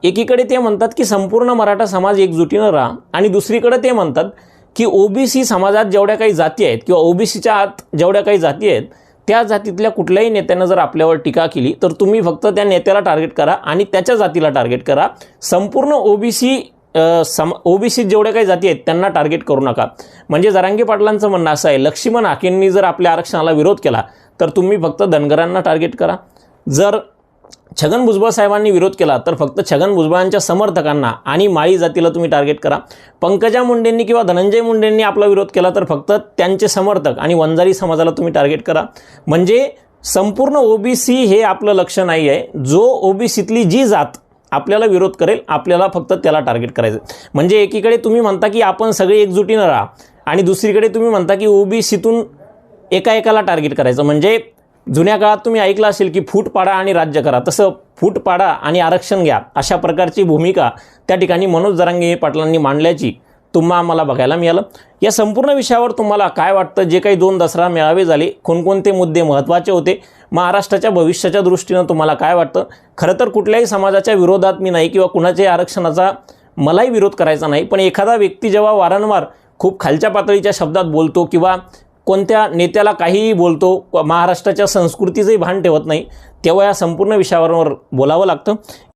एकीकडे ते म्हणतात की संपूर्ण मराठा समाज एकजुटीनं राहा आणि दुसरीकडे ते म्हणतात की ओबीसी समाजात जेवढ्या काही जाती आहेत किंवा ओबीसीच्या आत जेवढ्या काही जाती आहेत त्या जातीतल्या कुठल्याही नेत्यानं जर आपल्यावर टीका केली तर तुम्ही फक्त त्या नेत्याला टार्गेट करा आणि त्याच्या जातीला टार्गेट करा, संपूर्ण ओबीसी जेवढ्या काही जाती आहेत त्यांना टार्गेट करू नका. म्हणजे जरांगे पाटलांचं म्हणणं असं आहे, लक्ष्मण हाकेंनी जर आपल्या आरक्षणाला विरोध केला तर तुम्ही फक्त धनगरांना टार्गेट करा, जर छगन भुजबळ साहेबांनी विरोध केला तर फक्त छगन भुजबळांच्या समर्थकांना आणि माळी जातीला तुम्ही टार्गेट करा, पंकजा मुंडेंनी किंवा धनंजय मुंडेंनी आपला विरोध केला तर फक्त त्यांचे समर्थक आणि वंजारी समाजाला तुम्ही टार्गेट करा. म्हणजे संपूर्ण ओबीसी हे आपलं लक्ष नाही आहे. जो ओबीसीतली जी जात आपल्याला विरोध करेल आपल्याला फक्त त्याला टार्गेट करायचं. म्हणजे एकीकडे तुम्ही म्हणता की आपण सगळे एकजुटीनं राहा आणि दुसरीकडे तुम्ही म्हणता की ओबीसीतून एकाला टार्गेट करायचं. म्हणजे जुन्या काळात तुम्ही ऐकलं असेल की फूट पाडा आणि राज्य करा, तसं फूट पाडा आणि आरक्षण घ्या अशा प्रकारची भूमिका त्या ठिकाणी मनोज जरांगे पाटलांनी मांडल्याची आम्हाला बघायला मिळालं. या संपूर्ण विषयावर तुम्हाला काय वाटतं? जे काही 2 दसरा मेळावे झाले, कोणकोणते मुद्दे महत्त्वाचे होते, महाराष्ट्राच्या भविष्याच्या दृष्टीनं तुम्हाला काय वाटतं? खरं तर कुठल्याही समाजाच्या विरोधात मी नाही किंवा कुणाच्याही आरक्षणाचा मलाही विरोध करायचा नाही, पण एखादा व्यक्ती जेव्हा वारंवार खूप खालच्या पातळीच्या शब्दात बोलतो किंवा कोणत्या नेत्याला काहीही बोलतो, महाराष्ट्राच्या संस्कृतीचंही भान ठेवत नाही, तेव्हा या संपूर्ण विषयावर बोलावं लागतं.